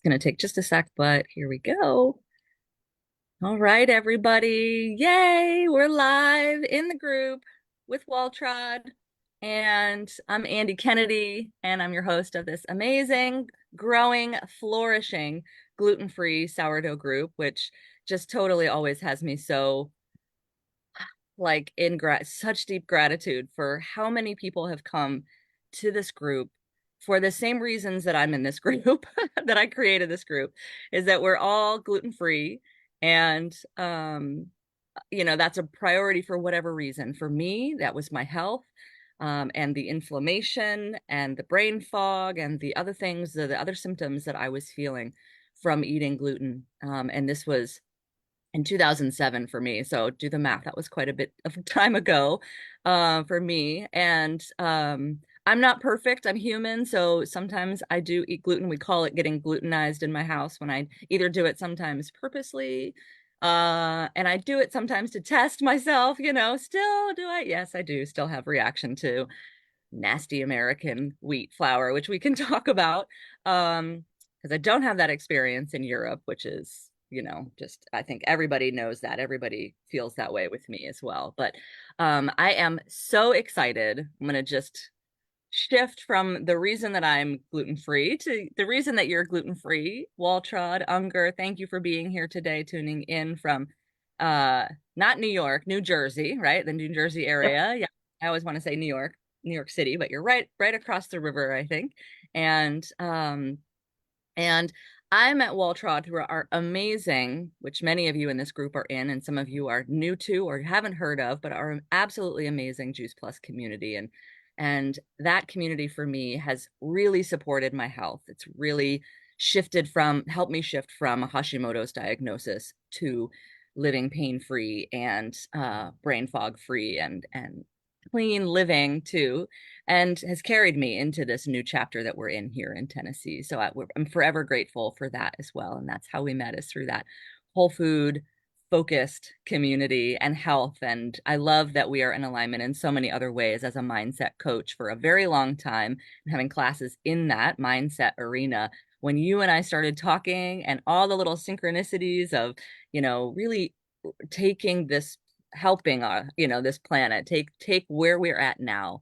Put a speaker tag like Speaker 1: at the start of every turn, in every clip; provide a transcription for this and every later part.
Speaker 1: It's going to take just a sec, but here we go. All right, everybody. Yay, we're live in the group with Waltraud. And I'm Andy Kennedy, and I'm your host of this amazing, growing, flourishing gluten-free sourdough group, which just totally always has me so like in such deep gratitude for how many people have come to this group for the same reasons that I'm in this group, that I created this group, is that we're all gluten free. And, that's a priority for whatever reason. For me, that was my health. And the inflammation and the brain fog and the other things, the other symptoms that I was feeling from eating gluten. And this was in 2007 for me. So do the math. That was quite a bit of time ago for me. And I'm not perfect. I'm human. So sometimes I do eat gluten. We call it getting glutenized in my house when I either do it sometimes purposely. And I do it sometimes to test myself, still do I? Yes, I do still have reaction to nasty American wheat flour, which we can talk about. Because I don't have that experience in Europe, which is, just I think everybody knows that. Everybody feels that way with me as well. But I am so excited. I'm going to just shift from the reason that I'm gluten free to the reason that you're gluten free. Waltraud Unger, thank you for being here today, tuning in from uh not New York, New Jersey, right? The New Jersey area. Yeah. I always want to say New York City, but you're right across the river, I think. And I'm at Waltraud, who are amazing, which many of you in this group are in, and some of you are new to or haven't heard of, but are an absolutely amazing Juice Plus community. And that community for me has really supported my health. It's really helped me shift from a Hashimoto's diagnosis to living pain-free and brain fog free and clean living too, and has carried me into this new chapter that we're in here in Tennessee. So I'm forever grateful for that as well. And that's how we met, is through that whole food focused community and health. And I love that we are in alignment in so many other ways as a mindset coach for a very long time, and having classes in that mindset arena. When you and I started talking, and all the little synchronicities of, really taking this, helping this planet take where we're at now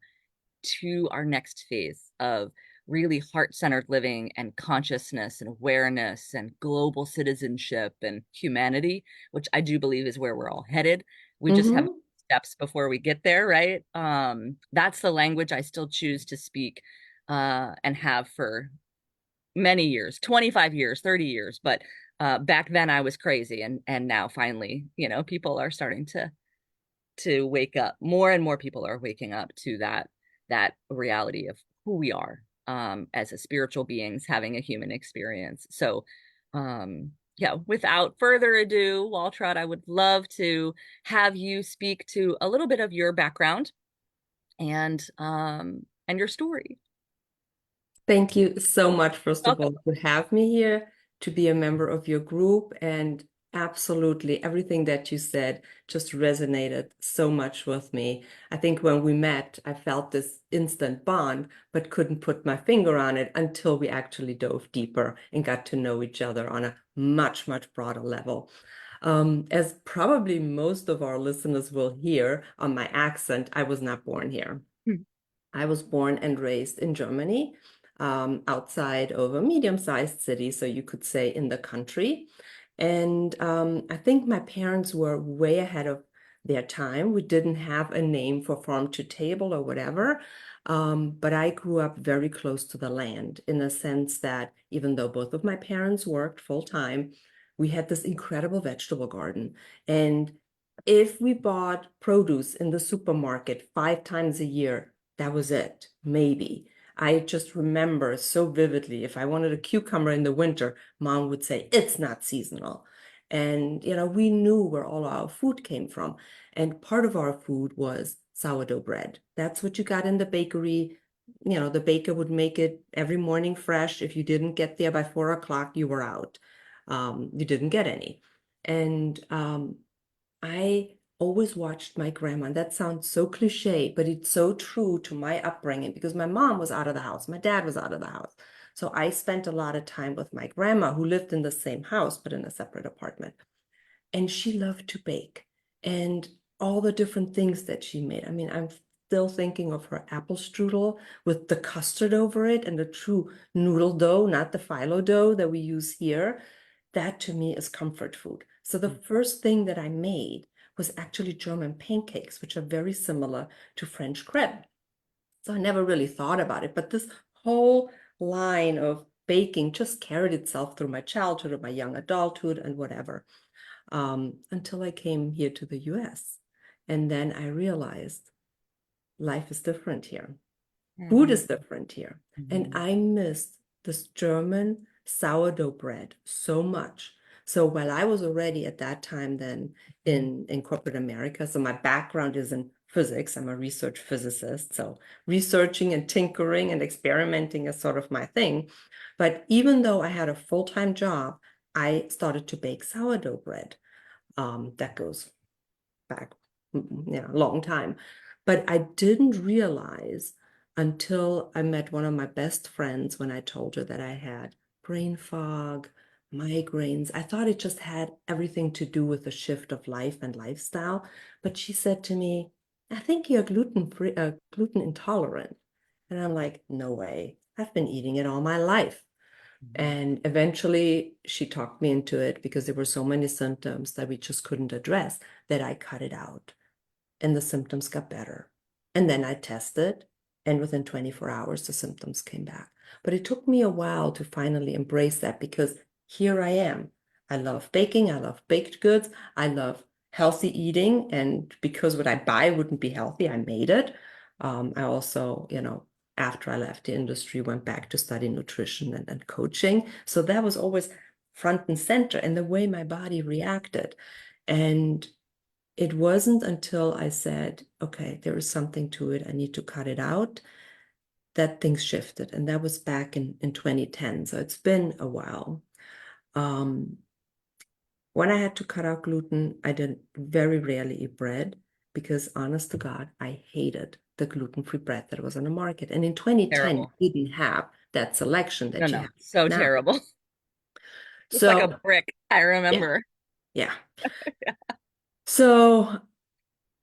Speaker 1: to our next phase of really heart-centered living and consciousness and awareness and global citizenship and humanity, which I do believe is where we're all headed. We just have
Speaker 2: Hmm.
Speaker 1: steps before we get there, right? That's the language I still choose to speak and have for many years, 25 years, 30 years. But back then I was crazy, and now finally, people are starting to wake up. More and more people are waking up to that reality of who we are as a spiritual beings having a human experience. So yeah, without further ado, Waltraud, I would love to have you speak to a little bit of your background and your story.
Speaker 2: Thank you so much, first of
Speaker 1: Welcome.
Speaker 2: all, to have me here, to be a member of your group. And absolutely everything that you said just resonated so much with me. I think when we met, I felt this instant bond, but couldn't put my finger on it until we actually dove deeper and got to know each other on a much, much broader level. As probably most of our listeners will hear on my accent, I was not born here. I was born and raised in Germany, outside of a medium-sized city, so you could say in the country. And I think my parents were way ahead of their time. We didn't have a name for farm to table or whatever. But I grew up very close to the land in the sense that even though both of my parents worked full time, we had this incredible vegetable garden. And if we bought produce in the supermarket 5 times a year, that was it, maybe. I just remember so vividly, if I wanted a cucumber in the winter, mom would say, it's not seasonal. And, we knew where all our food came from. And part of our food was sourdough bread. That's what you got in the bakery. The baker would make it every morning fresh. If you didn't get there by 4 o'clock, you were out. You didn't get any. And I always watched my grandma. And that sounds so cliche, but it's so true to my upbringing because my mom was out of the house. My dad was out of the house. So I spent a lot of time with my grandma, who lived in the same house, but in a separate apartment. And she loved to bake and all the different things that she made. I mean, I'm still thinking of her apple strudel with the custard over it and the true noodle dough, not the phyllo dough that we use here. That to me is comfort food. So the first thing that I made was actually German pancakes, which are very similar to French crepe. So I never really thought about it, but this whole line of baking just carried itself through my childhood or my young adulthood and whatever, until I came here to the US. And then I realized life is different here. Food
Speaker 1: Mhm.
Speaker 2: is different here. And
Speaker 1: Mhm.
Speaker 2: I missed this German sourdough bread so much. So while I was already at that time then in corporate America, so my background is in physics. I'm a research physicist. So researching and tinkering and experimenting is sort of my thing. But even though I had a full-time job, I started to bake sourdough bread. That goes back, a long time. But I didn't realize until I met one of my best friends when I told her that I had brain fog, migraines. I thought it just had everything to do with the shift of life and lifestyle. But she said to me, I think you're gluten free, gluten intolerant. And I'm like, no way. I've been eating it all my life.
Speaker 1: Mhm.
Speaker 2: And eventually she talked me into it because there were so many symptoms that we just couldn't address that I cut it out and the symptoms got better. And then I tested, and within 24 hours, the symptoms came back. But it took me a while to finally embrace that because here I am. I love baking, I love baked goods, I love healthy eating. And because what I buy wouldn't be healthy, I made it. I also, after I left the industry, went back to study nutrition and coaching. So that was always front and center and the way my body reacted. And it wasn't until I said, okay, there is something to it. I need to cut it out, that things shifted. And that was back in 2010. So it's been a while. Um, when I had to cut out gluten, I did very rarely eat bread because, honest to God, I hated the gluten-free bread that was on the market. And in 2010,
Speaker 1: Terrible.
Speaker 2: you didn't have that selection
Speaker 1: No,
Speaker 2: that you
Speaker 1: no,
Speaker 2: have
Speaker 1: so
Speaker 2: now.
Speaker 1: terrible. Just like a
Speaker 2: So,
Speaker 1: brick, I
Speaker 2: yeah,
Speaker 1: remember.
Speaker 2: yeah. So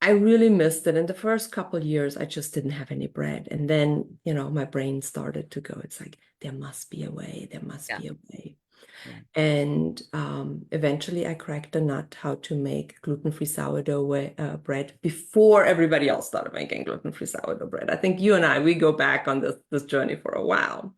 Speaker 2: I really missed it. In the first couple years, I just didn't have any bread. And then, my brain started to go, it's like, there must be a way, there must
Speaker 1: Yeah,
Speaker 2: be a way.
Speaker 1: yeah,
Speaker 2: And eventually I cracked the nut how to make gluten-free sourdough bread before everybody else started making gluten-free sourdough bread. I think you and I, we go back on this journey for a while.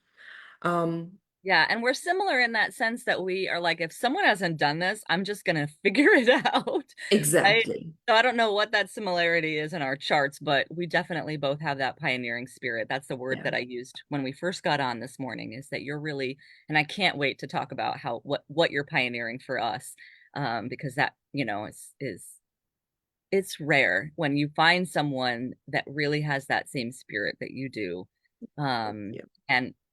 Speaker 2: Um,
Speaker 1: yeah. And we're similar in that sense that we are like, if someone hasn't done this, I'm just gonna figure it out, right?
Speaker 2: exactly.
Speaker 1: So I don't know what that similarity is in our charts, but we definitely both have that pioneering spirit. That's the word
Speaker 2: Yeah.
Speaker 1: that I used when we first got on this morning, is that you're really, and I can't wait to talk about how what you're pioneering for us, because that, is it's rare when you find someone that really has that same spirit that you do. Um,
Speaker 2: Yeah.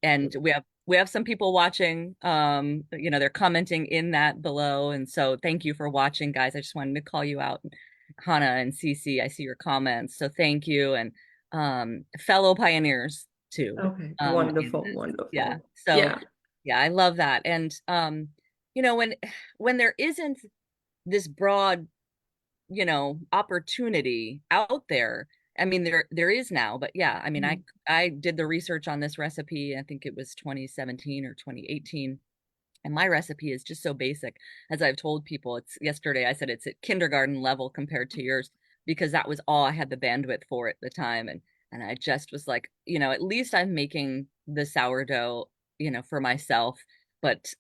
Speaker 1: and we have some people watching. They're commenting in that below, and so thank you for watching, guys. I just wanted to call you out, Hannah and Cece. I see your comments, so thank you, and fellow pioneers too.
Speaker 2: Okay.
Speaker 1: In
Speaker 2: Wonderful.
Speaker 1: this, yeah.
Speaker 2: Wonderful.
Speaker 1: So
Speaker 2: Yeah.
Speaker 1: yeah, I love that, and when there isn't this broad opportunity out there. I mean, there is now, but yeah, I mean, I
Speaker 2: Mhm.
Speaker 1: I did the research on this recipe. I think it was 2017 or 2018. And my recipe is just so basic. As I've told people, it's yesterday I said it's at kindergarten level compared to yours, because that was all I had the bandwidth for at the time. And I just was like, at least I'm making the sourdough, for myself. But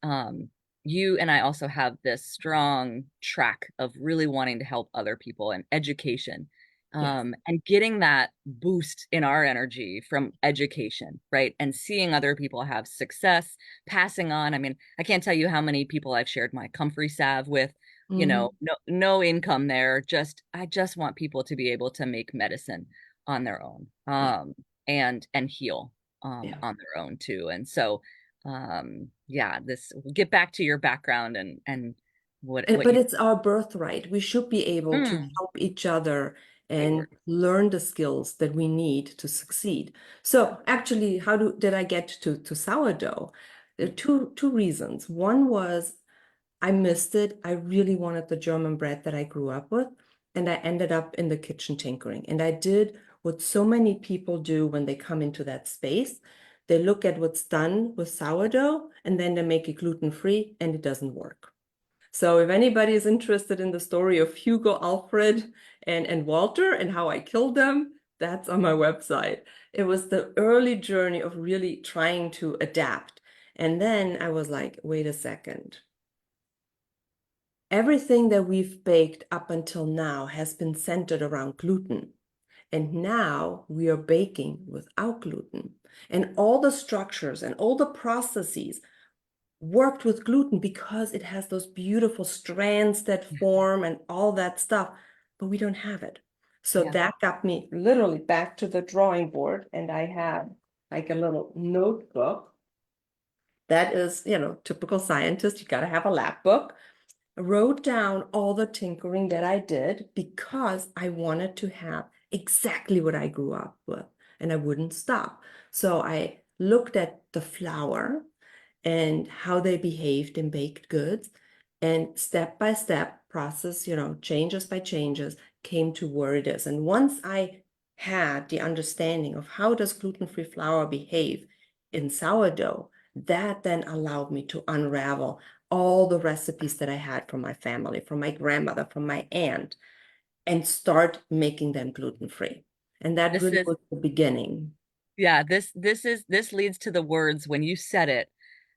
Speaker 1: you and I also have this strong track of really wanting to help other people and education.
Speaker 2: Yes.
Speaker 1: And getting that boost in our energy from education, right? And seeing other people have success, passing on. I mean, I can't tell you how many people I've shared my comfrey salve with,
Speaker 2: Mhm.
Speaker 1: no income there. I just want people to be able to make medicine on their own,
Speaker 2: Yeah.
Speaker 1: and heal
Speaker 2: Yeah.
Speaker 1: on their own too. And so yeah, this get back to your background and what
Speaker 2: But
Speaker 1: you
Speaker 2: it's our birthright. We should be able to
Speaker 1: mm,
Speaker 2: help each other
Speaker 1: Great
Speaker 2: and
Speaker 1: word.
Speaker 2: learn the skills that we need to succeed. So actually, did I get to sourdough? There are two reasons. One was I missed it. I really wanted the German bread that I grew up with. And I ended up in the kitchen tinkering. And I did what so many people do when they come into that space. They look at what's done with sourdough and then they make it gluten-free and it doesn't work. So if anybody is interested in the story of Hugo, Alfred, and Walter and how I killed them, that's on my website. It was the early journey of really trying to adapt. And then I was like, wait a second. Everything that we've baked up until now has been centered around gluten. And now we are baking without gluten. And all the structures and all the processes worked with gluten because it has those beautiful strands that form and all that stuff, but we don't have it. So
Speaker 1: Yeah.
Speaker 2: that got me literally back to the drawing board. And I have like a little notebook that is, typical scientist, you got to have a lab book. I wrote down all the tinkering that I did because I wanted to have exactly what I grew up with and I wouldn't stop. So I looked at the flour and how they behaved in baked goods and step by step process, changes by changes came to where it is. And once I had the understanding of how does gluten-free flour behave in sourdough, that then allowed me to unravel all the recipes that I had from my family, from my grandmother, from my aunt, and start making them gluten-free. And that
Speaker 1: This
Speaker 2: really
Speaker 1: is
Speaker 2: was the beginning.
Speaker 1: Yeah, this leads to the words when you said it,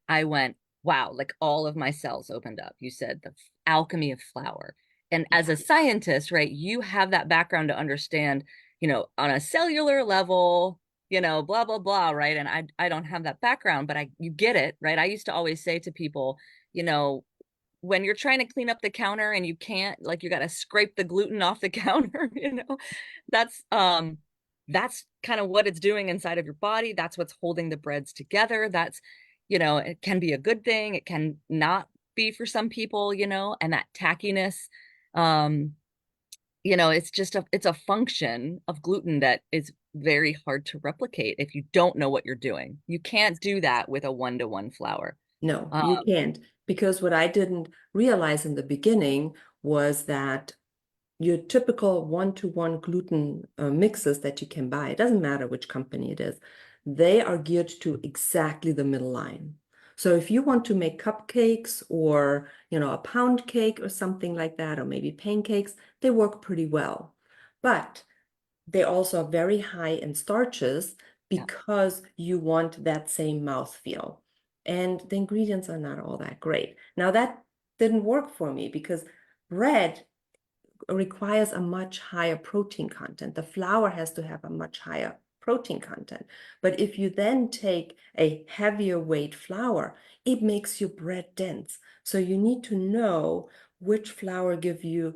Speaker 1: I went, wow, like all of my cells opened up. You said the alchemy of flour. And as
Speaker 2: Yeah.
Speaker 1: a scientist, right, you have that background to understand, on a cellular level, blah blah blah, right? And I don't have that background, but I you get it, right? I used to always say to people, you know, when you're trying to clean up the counter and you can't, like, you got to scrape the gluten off the counter, that's that's kind of what it's doing inside of your body. That's what's holding the breads together. That's, it can be a good thing, it can not be for some people, and that tackiness, um it's a function of gluten that is very hard to replicate if you don't know what you're doing. You can't do that with a one-to-one flour.
Speaker 2: No,
Speaker 1: um,
Speaker 2: you can't. Because what I didn't realize in the beginning was that your typical one-to-one gluten mixes that you can buy, it doesn't matter which company it is, they are geared to exactly the middle line. So if you want to make cupcakes or, a pound cake or something like that, or maybe pancakes, they work pretty well. But they also are very high in starches
Speaker 1: yeah.
Speaker 2: because you want that same mouthfeel. And the ingredients are not all that great. Now, that didn't work for me because bread requires a much higher protein content. The flour has to have a much higher protein content. But if you then take a heavier weight flour, it makes your bread dense. So you need to know which flour give you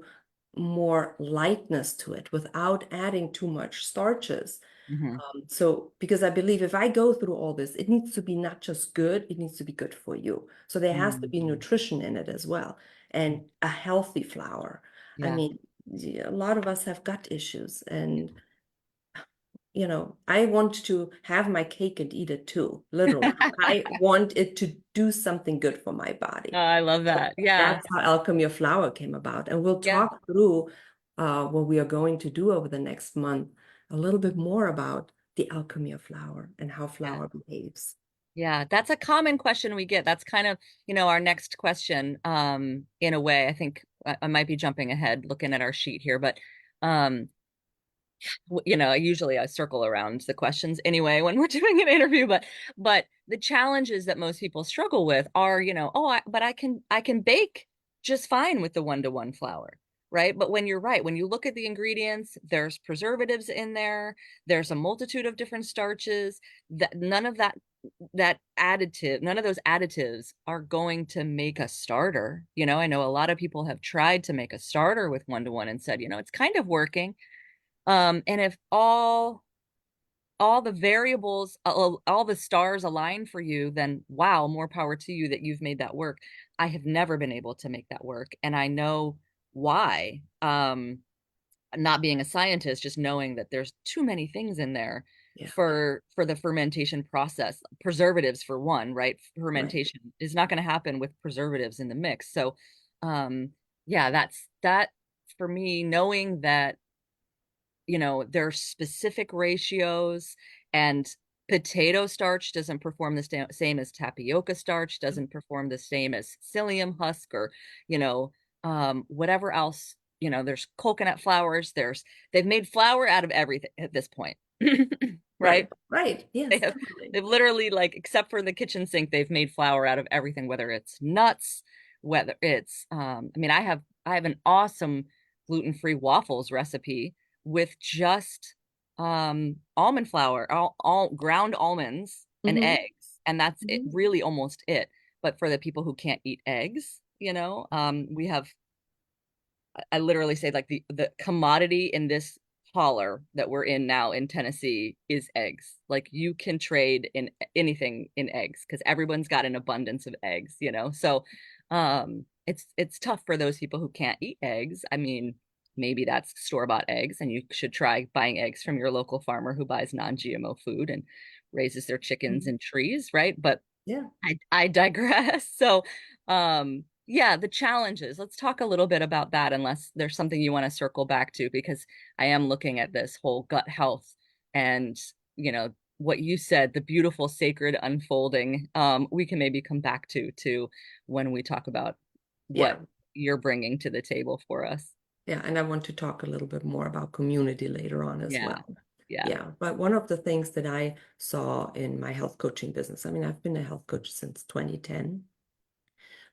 Speaker 2: more lightness to it without adding too much starches.
Speaker 1: Hmm.
Speaker 2: So, because I believe if I go through all this, it needs to be not just good, it needs to be good for you. So there has to be
Speaker 1: Hmm.
Speaker 2: nutrition in it as well and a healthy flour. I
Speaker 1: Yeah.
Speaker 2: mean, yeah, a lot of us have gut issues and I want to have my cake and eat it too, literally. I want it to do something good for my
Speaker 1: Oh,
Speaker 2: body.
Speaker 1: I love
Speaker 2: So
Speaker 1: that. Yeah.
Speaker 2: that's how Alchemy of Flour came about. And we'll
Speaker 1: Yeah.
Speaker 2: talk through what we are going to do over the next month, a little bit more about the alchemy of flour and how
Speaker 1: Yeah.
Speaker 2: flour behaves.
Speaker 1: Yeah. That's a common question we get. That's kind of, our next question, in a way. I think I might be jumping ahead looking at our sheet here, but um, usually I circle around the questions anyway when we're doing an interview, but the challenges that most people struggle with are, but I can bake just fine with the one-to-one flour, right? But when you're right, when you look at the ingredients, there's preservatives in there, there's a multitude of different starches, that none of none of those additives are going to make a starter. I know a lot of people have tried to make a starter with one-to-one and said, it's kind of working. And if all the variables, all the stars align for you, then wow, more power to you that you've made that work. I have never been able to make that work, and I know why. not being a scientist, just knowing that there's too many things in there
Speaker 2: Yeah,
Speaker 1: for the fermentation process. Preservatives for one, right?
Speaker 2: right.
Speaker 1: Fermentation is not going to happen with preservatives in the mix. So, um, yeah, that for me, knowing that there's specific ratios, and potato starch doesn't perform the same as tapioca starch, doesn't perform the same as psyllium husk, or you know whatever else. There's coconut flours, they've made flour out of everything at this point.
Speaker 2: Right,
Speaker 1: Right.
Speaker 2: right.
Speaker 1: they
Speaker 2: Yes,
Speaker 1: have
Speaker 2: definitely.
Speaker 1: they've literally, like, except for the kitchen sink, they've made flour out of everything, whether it's nuts, whether it's I mean, I have an awesome gluten-free waffles recipe with just almond flour, all ground almonds and
Speaker 2: Hmm.
Speaker 1: eggs, and that's it,
Speaker 2: Hmm.
Speaker 1: really almost it. But for the people who can't eat eggs, we have, I literally say, like, the commodity in this holler that we're in now in Tennessee is eggs. Like, you can trade in anything in eggs because everyone's got an abundance of eggs. So it's tough for those people who can't eat eggs. I mean, maybe that's store-bought eggs, and you should try buying eggs from your local farmer who buys non-GMO food and raises their chickens in trees, right? But
Speaker 2: Yeah,
Speaker 1: I digress. So, yeah, the challenges. Let's talk a little bit about that, unless there's something you want to circle back to, because I am looking at this whole gut health and, what you said, the beautiful sacred unfolding. We can maybe come back to when we talk about
Speaker 2: yeah,
Speaker 1: what you're bringing to the table for us.
Speaker 2: yeah. And I want to talk a little bit more about community later on as
Speaker 1: Yeah.
Speaker 2: well.
Speaker 1: Yeah.
Speaker 2: Yeah, but one of the things that I saw in my health coaching business, I mean, I've been a health coach since 2010.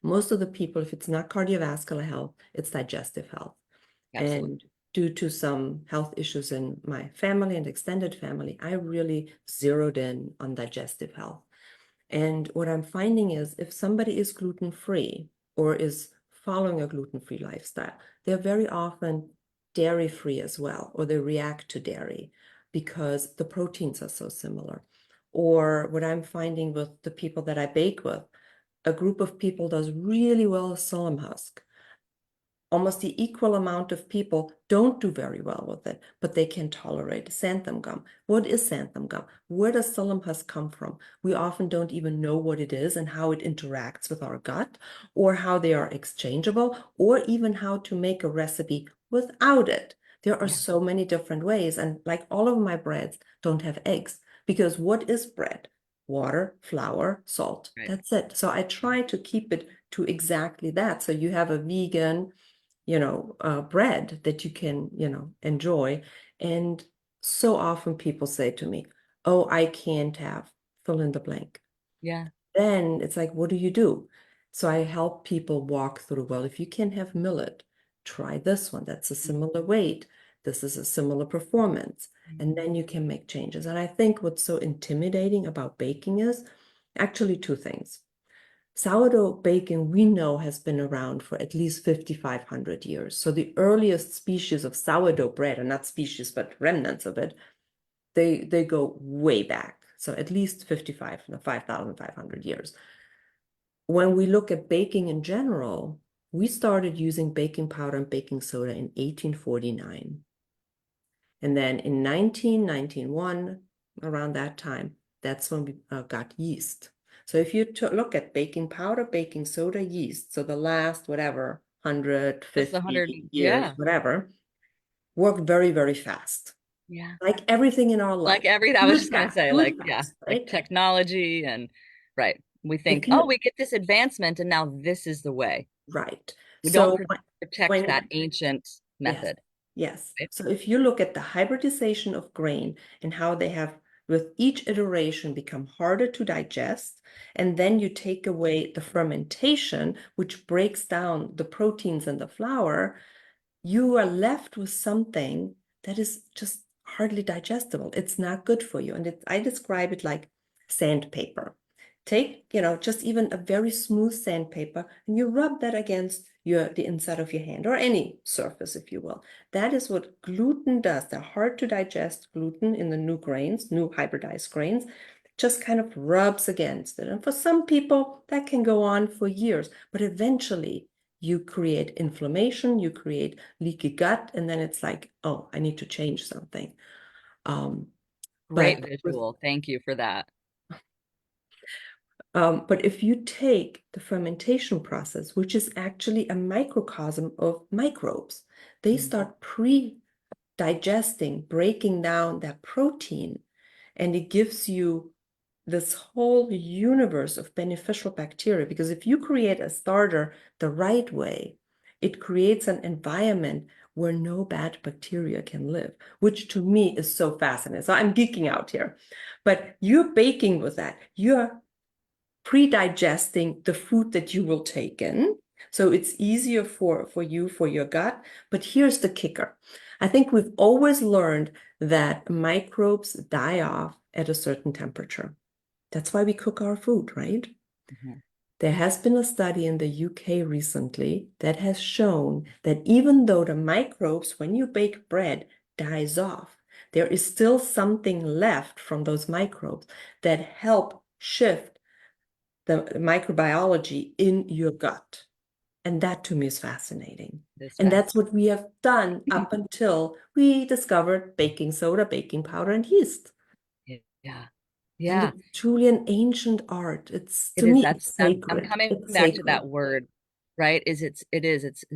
Speaker 2: Most of the people, if it's not cardiovascular health, it's digestive health.
Speaker 1: Absolutely.
Speaker 2: And due to some health issues in my family and extended family, I really zeroed in on digestive health. And what I'm finding is if somebody is gluten free or is following a gluten free lifestyle, they're very often dairy free as well, or they react to dairy because the proteins are so similar. Or what I'm finding with the people that I bake with, a group of people does really well with psyllium husk. Almost the equal amount of people don't do very well with it, but they can tolerate xanthan gum. What is xanthan gum? Where does psyllium husk come from? We often don't even know what it is and how it interacts with our gut, or how they are exchangeable, or even how to make a recipe without it. There are
Speaker 1: Yeah.
Speaker 2: so many different ways, and like all of my breads don't have eggs, because what is bread? Water, flour, salt.
Speaker 1: Right.
Speaker 2: That's it. So I try to keep it to exactly that. So you have a vegan bread that you can, enjoy. And so often people say to me, oh, I can't have fill in the blank.
Speaker 1: Yeah.
Speaker 2: Then it's like, what do you do? So I help people walk through, well, if you can have millet, try this one. That's a similar weight. This is a similar performance. And
Speaker 1: Mhm.
Speaker 2: then you can make changes. And I think what's so intimidating about baking is actually two things. Sourdough baking, we know, has been around for at least 5,500 years. So the earliest species of sourdough bread, or not species, but remnants of it, they go way back. So at least 5,500 years. When we look at baking in general, we started using baking powder and baking soda in 1849. And then in 1991, around that time, that's when we got yeast. So if you look at baking powder, baking soda, yeast, so the last, whatever,
Speaker 1: Just 100.
Speaker 2: 150 years,
Speaker 1: Yeah.
Speaker 2: whatever, worked very, very fast.
Speaker 1: Yeah.
Speaker 2: Like everything in our
Speaker 1: Like
Speaker 2: life.
Speaker 1: I was just gonna say,
Speaker 2: Good
Speaker 1: like, yeah,
Speaker 2: fast,
Speaker 1: like
Speaker 2: right?
Speaker 1: technology and right. We think,
Speaker 2: If
Speaker 1: oh,
Speaker 2: you,
Speaker 1: we get this advancement and now this is the way.
Speaker 2: right.
Speaker 1: We don't
Speaker 2: So
Speaker 1: protect that
Speaker 2: when
Speaker 1: ancient
Speaker 2: yes,
Speaker 1: method.
Speaker 2: yes.
Speaker 1: Right?
Speaker 2: So if you look at the hybridization of grain and how they have, with each iteration, become harder to digest, and then you take away the fermentation, which breaks down the proteins in the flour, you are left with something that is just hardly digestible. It's not good for you. And I describe it like sandpaper. Take, just even a very smooth sandpaper and you rub that against the inside of your hand or any surface, if you will. That is what gluten does. The hard to digest gluten in the new grains, new hybridized grains, just kind of rubs against it. And for some people, that can go on for years, but eventually you create inflammation, you create leaky gut, and then it's like, oh, I need to change something. Um,
Speaker 1: Great
Speaker 2: but with
Speaker 1: visual. Thank you for that.
Speaker 2: but if you take the fermentation process, which is actually a microcosm of microbes, they
Speaker 1: Mm.
Speaker 2: start pre-digesting, breaking down that protein, and it gives you this whole universe of beneficial bacteria. Because if you create a starter the right way, it creates an environment where no bad bacteria can live, which to me is so fascinating. So I'm geeking out here. But you're baking with that. You're pre-digesting the food that you will take in. So it's easier for you, for your gut. But here's the kicker. I think we've always learned that microbes die off at a certain temperature. That's why we cook our food, right?
Speaker 1: Mhm.
Speaker 2: There has been a study in the UK recently that has shown that even though the microbes, when you bake bread, dies off, there is still something left from those microbes that help shift the microbiology in your gut. And that to me is fascinating.
Speaker 1: This
Speaker 2: And
Speaker 1: fast.
Speaker 2: that's what we have done up until we discovered baking soda, baking powder, and yeast.
Speaker 1: Yeah.
Speaker 2: And
Speaker 1: Yeah.
Speaker 2: it's truly an ancient art. It's
Speaker 1: It
Speaker 2: to
Speaker 1: is.
Speaker 2: me,
Speaker 1: That's
Speaker 2: it's
Speaker 1: I'm
Speaker 2: sacred.
Speaker 1: coming
Speaker 2: It's
Speaker 1: back to
Speaker 2: sacred.
Speaker 1: that word, right? It's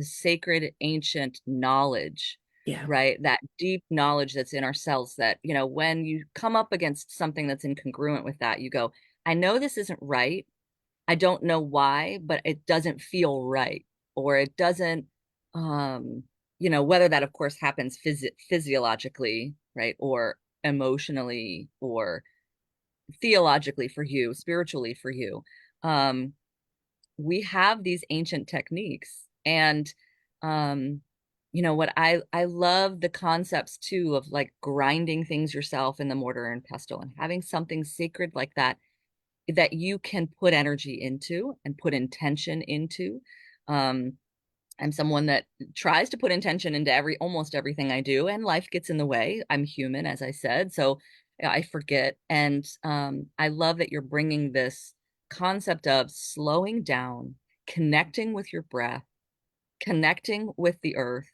Speaker 1: sacred ancient knowledge,
Speaker 2: Yeah.
Speaker 1: right? That deep knowledge that's in ourselves that, when you come up against something that's incongruent with that, you go, I know this isn't right. I don't know why, but it doesn't feel right. Or it doesn't, whether that of course happens physiologically, right? Or emotionally or theologically for you, spiritually for you. Um, we have these ancient techniques. And what I love the concepts too of like grinding things yourself in the mortar and pestle and having something sacred like that you can put energy into and put intention into. Um, I'm someone that tries to put intention into almost everything I do, and life gets in the way. I'm human, as I said, so I forget. And I love that you're bringing this concept of slowing down, connecting with your breath, connecting with the earth.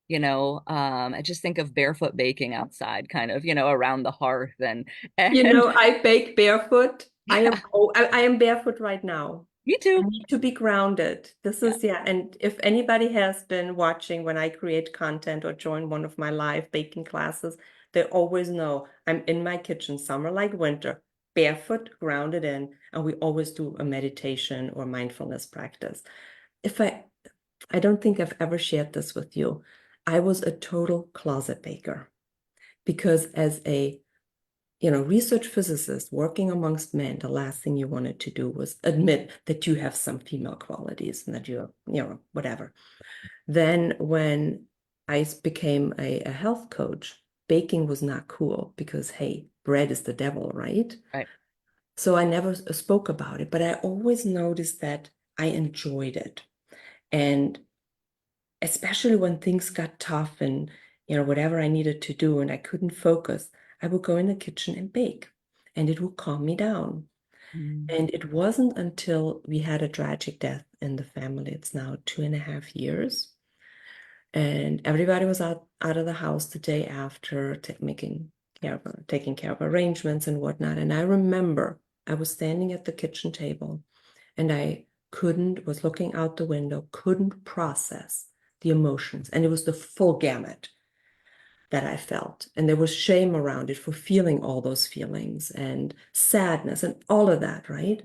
Speaker 1: I just think of barefoot baking outside, kind of, around the hearth and
Speaker 2: You
Speaker 1: and
Speaker 2: know, I bake barefoot.
Speaker 1: yeah,
Speaker 2: I am barefoot right now.
Speaker 1: me
Speaker 2: I
Speaker 1: too.
Speaker 2: need to be grounded. This
Speaker 1: Yeah.
Speaker 2: is, yeah. And if anybody has been watching when I create content or join one of my live baking classes, they always know I'm in my kitchen, summer like winter, barefoot, grounded in, and we always do a meditation or mindfulness practice. If I don't think I've ever shared this with you. I was a total closet baker because as a research physicist working amongst men, the last thing you wanted to do was admit that you have some female qualities and that you're, whatever. Then when I became a health coach, baking was not cool because, hey, bread is the devil, right?
Speaker 1: Right.
Speaker 2: So I never spoke about it, but I always noticed that I enjoyed it. And especially when things got tough and, whatever I needed to do and I couldn't focus, I would go in the kitchen and bake and it would calm me down.
Speaker 1: Mm.
Speaker 2: And it wasn't until we had a tragic death in the family. It's now 2.5 years. And everybody was out of the house the day after taking care of arrangements and whatnot. And I remember I was standing at the kitchen table and was looking out the window, couldn't process the emotions. And it was the full gamut that I felt. And there was shame around it for feeling all those feelings and sadness and all of that, right?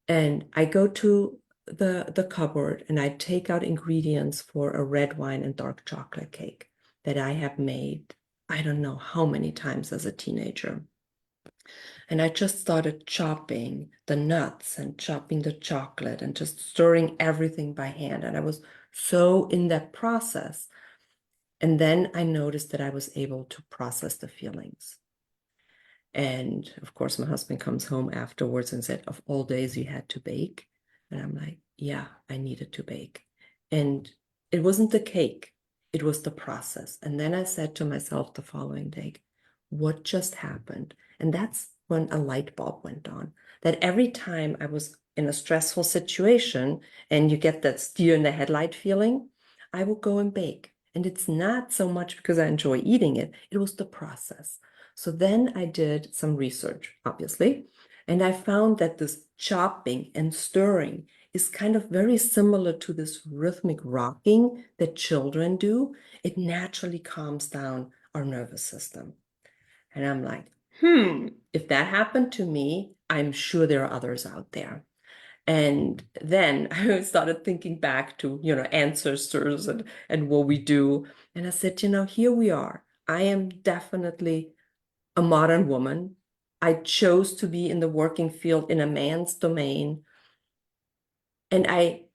Speaker 2: And I go to the cupboard and I take out ingredients for a red wine and dark chocolate cake that I have made, I don't know how many times as a teenager. And I just started chopping the nuts and chopping the chocolate and just stirring everything by hand. And I was so in that process. And then I noticed that I was able to process the feelings. And of course, my husband comes home afterwards and said, of all days you had to bake. And I'm like, yeah, I needed to bake. And it wasn't the cake, it was the process. And then I said to myself the following day, what just happened? And that's when a light bulb went on. That every time I was in a stressful situation and you get that steer in the headlight feeling, I will go and bake. And it's not so much because I enjoy eating it, it was the process. So then I did some research, obviously, and I found that this chopping and stirring is kind of very similar to this rhythmic rocking that children do. It naturally calms down our nervous system. And I'm like, if that happened to me, I'm sure there are others out there. And then I started thinking back to, ancestors and what we do. And I said, here we are. I am definitely a modern woman. I chose to be in the working field in a man's domain. And I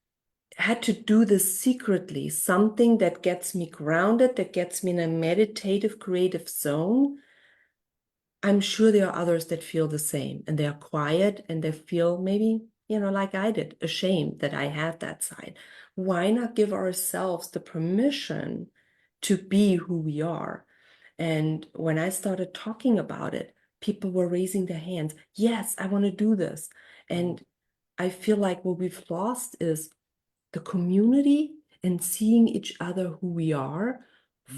Speaker 2: had to do this secretly, something that gets me grounded, that gets me in a meditative, creative zone. I'm sure there are others that feel the same and they're quiet and they feel maybe, like I did, ashamed that I had that side. Why not give ourselves the permission to be who we are? And when I started talking about it, people were raising their hands. Yes, I want to do this. And I feel like what we've lost is the community and seeing each other who we are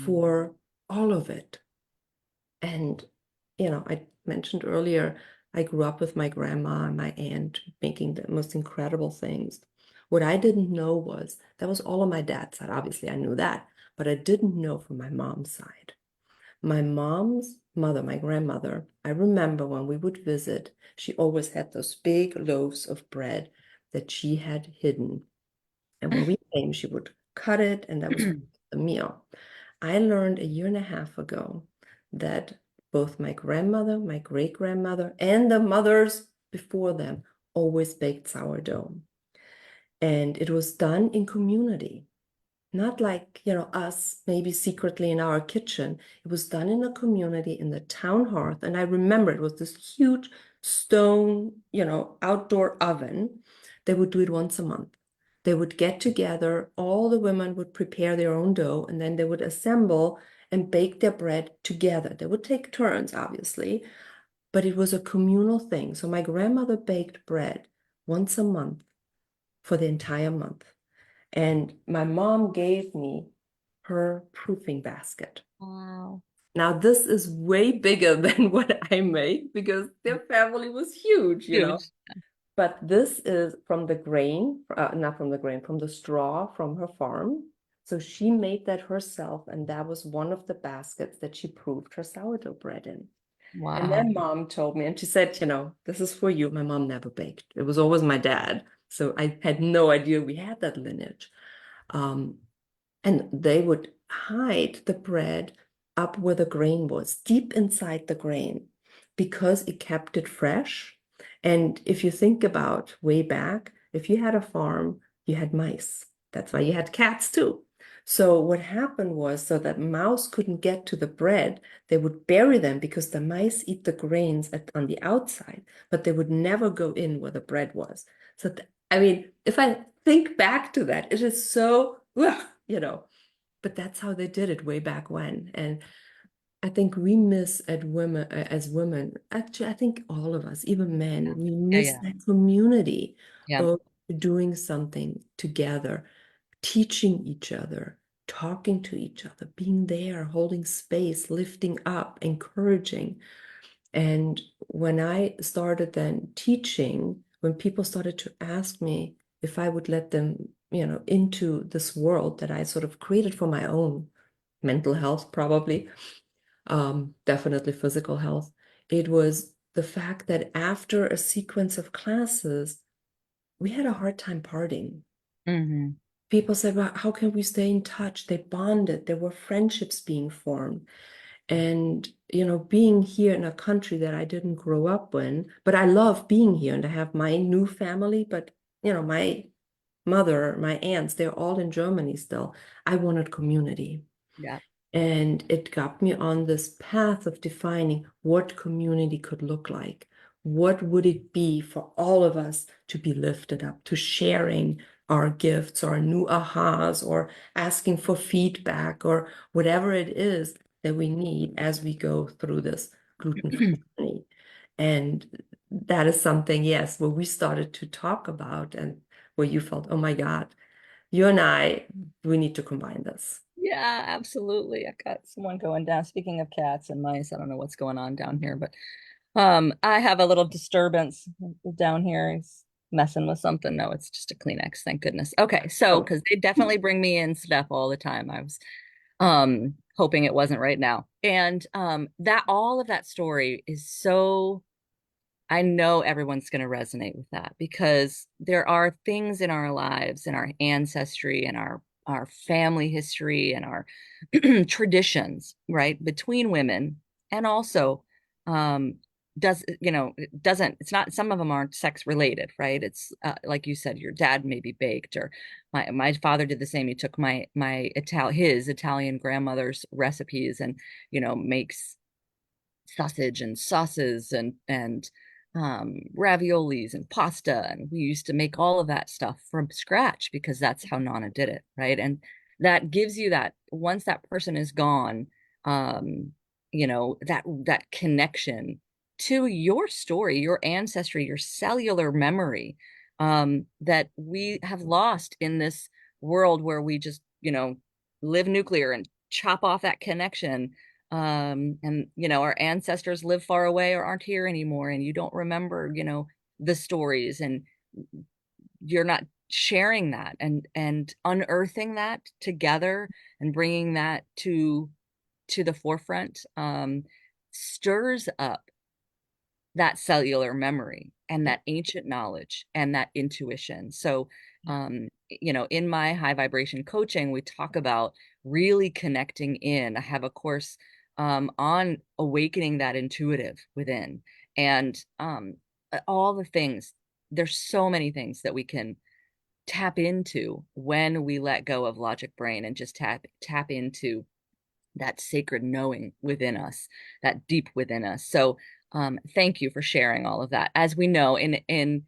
Speaker 2: for all of it. And, I mentioned earlier, I grew up with my grandma and my aunt making the most incredible things. What I didn't know was that was all on my dad's side. Obviously, I knew that, but I didn't know from my mom's side. My mom's mother, my grandmother, I remember when we would visit, she always had those big loaves of bread that she had hidden. And when we came, she would cut it, and that was the meal. I learned a year and a half ago that both my grandmother, my great grandmother, and the mothers before them always baked sourdough. And it was done in community, not like, us maybe secretly in our kitchen. It was done in a community in the town hearth. And I remember it was this huge stone, outdoor oven. They would do it once a month. They would get together, all the women would prepare their own dough, and then they would assemble and bake their bread together. They would take turns, obviously, but it was a communal thing. So my grandmother baked bread once a month for the entire month. And my mom gave me her proofing basket.
Speaker 1: Wow.
Speaker 2: Now, this is way bigger than what I make because their family was huge.
Speaker 1: Huge.
Speaker 2: But this is from the grain, not from the grain, from the straw from her farm. So she made that herself, and that was one of the baskets that she proved her sourdough bread in. And
Speaker 1: Wow.
Speaker 2: then mom told me, and she said, this is for you. My mom never baked. It was always my dad. So I had no idea we had that lineage. Um, and they would hide the bread up where the grain was, deep inside the grain, because it kept it fresh. And if you think about way back, if you had a farm, you had mice. That's why you had cats too. So what happened was, so that mouse couldn't get to the bread, they would bury them because the mice eat the grains on the outside, but they would never go in where the bread was. So, I mean, if I think back to that, it is so, ugh, but that's how they did it way back when. And I think we miss at women as women, actually, I think all of us, even men, we
Speaker 1: Yeah,
Speaker 2: miss
Speaker 1: yeah.
Speaker 2: that community
Speaker 1: Yeah.
Speaker 2: of doing something together, teaching each other, talking to each other, being there, holding space, lifting up, encouraging. And when I started then teaching, when people started to ask me if I would let them, into this world that I sort of created for my own mental health, probably, definitely physical health, it was the fact that after a sequence of classes, we had a hard time parting.
Speaker 1: Hmm.
Speaker 2: People said, well, how can we stay in touch? They bonded, there were friendships being formed. And, being here in a country that I didn't grow up in, but I love being here and I have my new family, but, my mother, my aunts, they're all in Germany still. I wanted community.
Speaker 1: Yeah.
Speaker 2: And it got me on this path of defining what community could look like. What would it be for all of us to be lifted up, to sharing our gifts, our new ahas, or asking for feedback, or whatever it is that we need as we go through this gluten-free journey. And that is something, yes, where we started to talk about and where you felt, oh my God, you and I, we need to combine this.
Speaker 1: Yeah, absolutely. I've got someone going down. Speaking of cats and mice, I don't know what's going on down here, but I have a little disturbance down here. He's messing with something. No, it's just a Kleenex, thank goodness. Okay, so
Speaker 2: Oh,
Speaker 1: because they definitely bring me in stuff all the time. I was hoping it wasn't right now. And that all of that story is so I know everyone's going to resonate with that because there are things in our lives and our ancestry and our family history and our traditions, right, between women and also um it doesn't it's not some of them aren't sex related, right? It's like you said, your dad maybe baked, or my father did the same. He took his Italian grandmother's recipes and makes sausage and sauces and raviolis and pasta, and we used to make all of that stuff from scratch because that's how Nana did it, right? And that gives you that once that person is gone, um that connection to your story, your ancestry, your cellular memory, that we have lost in this world where we just live nuclear and chop off that connection. And our ancestors live far away or aren't here anymore, and you don't remember the stories, and you're not sharing that and unearthing that together and bringing that to the forefront, stirs up that cellular memory and that ancient knowledge and that intuition. So, in my high vibration coaching, we talk about really connecting in. I have a course on awakening that intuitive within, and all the things. There's so many things that we can tap into when we let go of logic brain and just tap into that sacred knowing within us, that deep within us. So, thank you for sharing all of that. As we know, in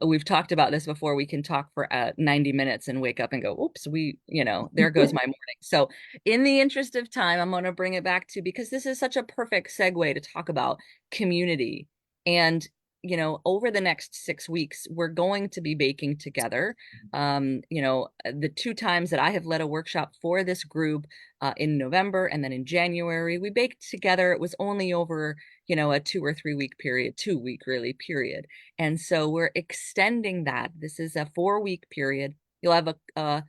Speaker 1: we've talked about this before. We can talk for 90 minutes and wake up and go, "Oops, there goes my morning." So, in the interest of time, I'm going to bring it back to because this is such a perfect segue to talk about community. And over the next 6 weeks, we're going to be baking together. The two times that I have led a workshop for this group, in November and then in January. We baked together. It was only over, a 2 or 3 week period, 2 week really period. And so we're extending that. This is a 4 week period. You'll have a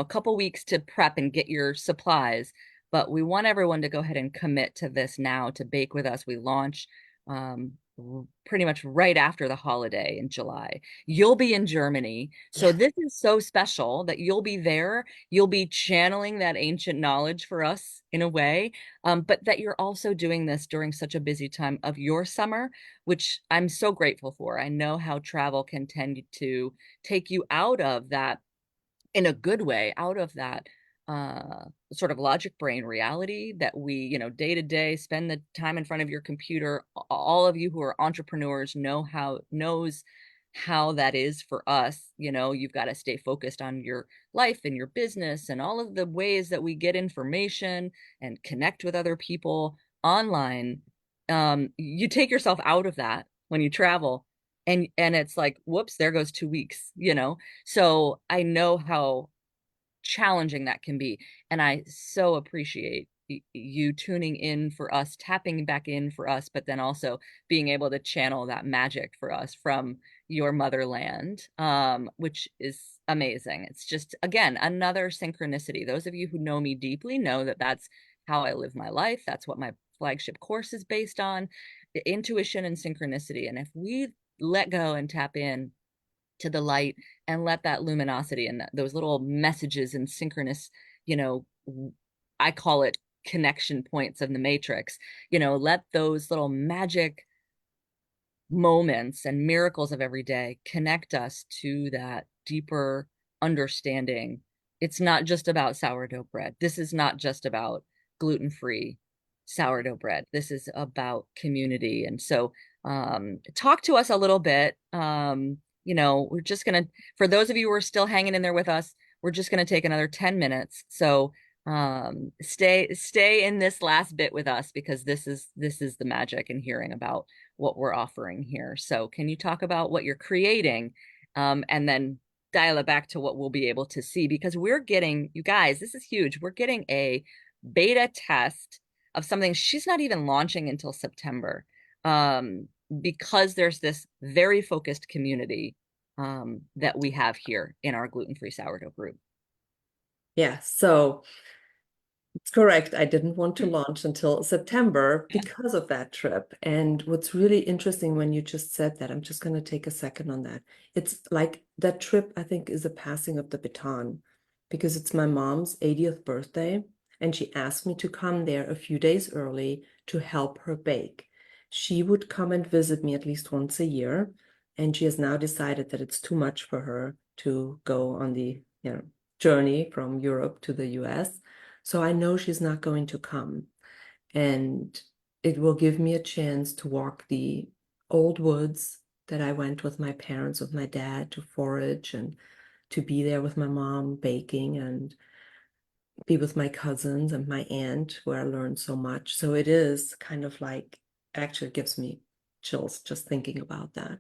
Speaker 1: couple weeks to prep and get your supplies, but we want everyone to go ahead and commit to this now to bake with us. We launch um, pretty much right after the holiday in July. You'll be in Germany. So
Speaker 2: yeah.
Speaker 1: this is so special that you'll be there. You'll be channeling that ancient knowledge for us in a way, but that you're also doing this during such a busy time of your summer, which I'm so grateful for. I know how travel can tend to take you out of that in a good way, out of that sort of logic brain reality that we, day to day spend the time in front of your computer. All of you who are entrepreneurs knows how that is for us. You've got to stay focused on your life and your business and all of the ways that we get information and connect with other people online. You take yourself out of that when you travel, and it's like, whoops, there goes 2 weeks. So I know how challenging that can be. And I so appreciate you tuning in for us, tapping back in for us, but then also being able to channel that magic for us from your motherland, which is amazing. It's just, again, another synchronicity. Those of you who know me deeply know that that's how I live my life. That's what my flagship course is based on, the intuition and synchronicity. And if we let go and tap in to the light and let that luminosity and those little messages and synchronous, you know, I call it connection points of the matrix, let those little magic moments and miracles of every day connect us to that deeper understanding. It's not just about sourdough bread. This is not just about gluten-free sourdough bread. This is about community. And so, talk to us a little bit. We're just going to, for those of you who are still hanging in there with us, we're just going to take another 10 minutes. So, stay in this last bit with us because this is the magic in hearing about what we're offering here. So can you talk about what you're creating, and then dial it back to what we'll be able to see? Because we're getting, you guys, this is huge. We're getting a beta test of something she's not even launching until September, because there's this very focused community that we have here in our gluten-free sourdough group.
Speaker 2: Yeah, so it's correct. I didn't want to launch until September because of that trip. And what's really interesting when you just said that, I'm just going to take a second on that. It's like that trip, I think, is a passing of the baton because it's my mom's 80th birthday. And she asked me to come there a few days early to help her bake. She would come and visit me at least once a year. And she has now decided that it's too much for her to go on the, journey from Europe to the US. So I know she's not going to come. And it will give me a chance to walk the old woods that I went with my parents, with my dad to forage and to be there with my mom baking and be with my cousins and my aunt where I learned so much. So it is kind of like, actually gives me chills just thinking about that.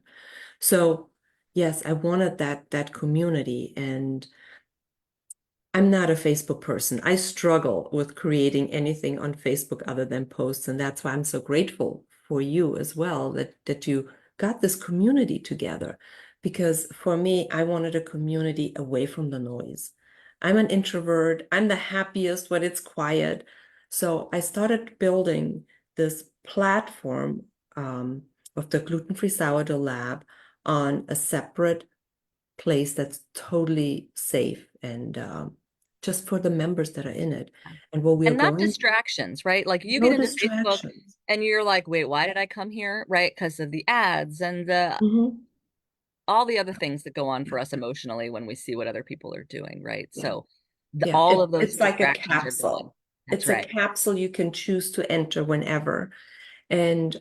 Speaker 2: So yes, I wanted that community, and I'm not a Facebook person. I struggle with creating anything on Facebook other than posts. And that's why I'm so grateful for you as well that you got this community together. Because for me, I wanted a community away from the noise. I'm an introvert. I'm the happiest when it's quiet. So I started building this platform of the Gluten Free Sourdough Lab on a separate place that's totally safe and just for the members that are in it. And what we are
Speaker 1: And not
Speaker 2: going,
Speaker 1: distractions, right? Like you get
Speaker 2: no
Speaker 1: into Facebook
Speaker 2: distractions.
Speaker 1: and you're like, wait, why did I come here? Right? Because of the ads and the
Speaker 2: Mhm.
Speaker 1: all the other things that go on for us emotionally when we see what other people are doing, right?
Speaker 2: Yeah.
Speaker 1: So
Speaker 2: Yeah.
Speaker 1: all of those
Speaker 2: It's like a
Speaker 1: distractions are gone.
Speaker 2: capsule.
Speaker 1: That's
Speaker 2: It's a
Speaker 1: right.
Speaker 2: capsule you can choose to enter whenever. And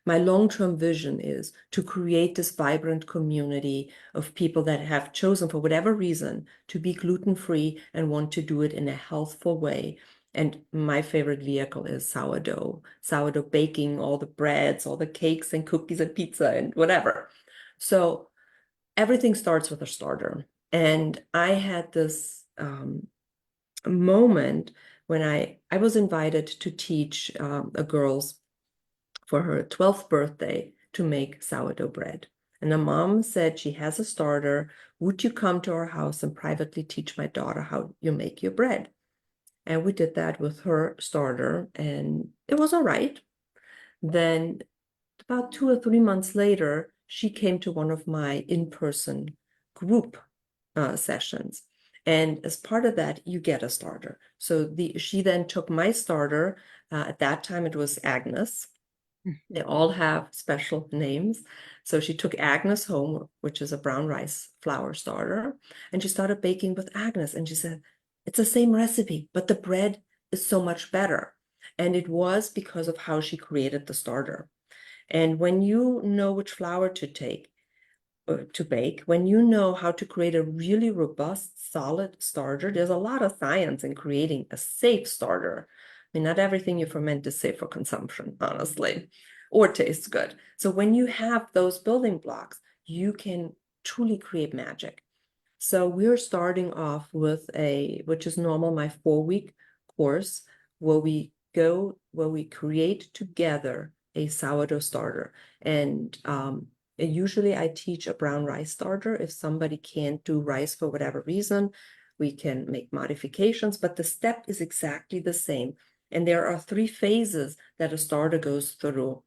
Speaker 2: my long-term vision is to create this vibrant community of people that have chosen, for whatever reason, to be gluten-free and want to do it in a healthful way. And my favorite vehicle is sourdough baking, all the breads, all the cakes and cookies and pizza and whatever. So everything starts with a starter. And I had this moment when I was invited to teach a girl's for her 12th birthday to make sourdough bread. And the mom said she has a starter. Would you come to our house and privately teach my daughter how you make your bread? And we did that with her starter, and it was all right. Then, about 2 or 3 months later, she came to one of my in-person group sessions. And as part of that, you get a starter. So she then took my starter. At that time, it was Agnes. They all have special names. So she took Agnes home, which is a brown rice flour starter, and she started baking with Agnes. And she said, it's the same recipe, but the bread is so much better. And it was because of how she created the starter. And when you know which flour to take, to bake, when you know how to create a really robust, solid starter, there's a lot of science in creating a safe starter. I mean, not everything you ferment is safe for consumption, honestly, or tastes good. So when you have those building blocks, you can truly create magic. So we're starting off with which is normal, my 4-week course, where we create together a sourdough starter. And usually I teach a brown rice starter. If somebody can't do rice for whatever reason, we can make modifications, but the step is exactly the same. And there are 3 phases that a starter goes through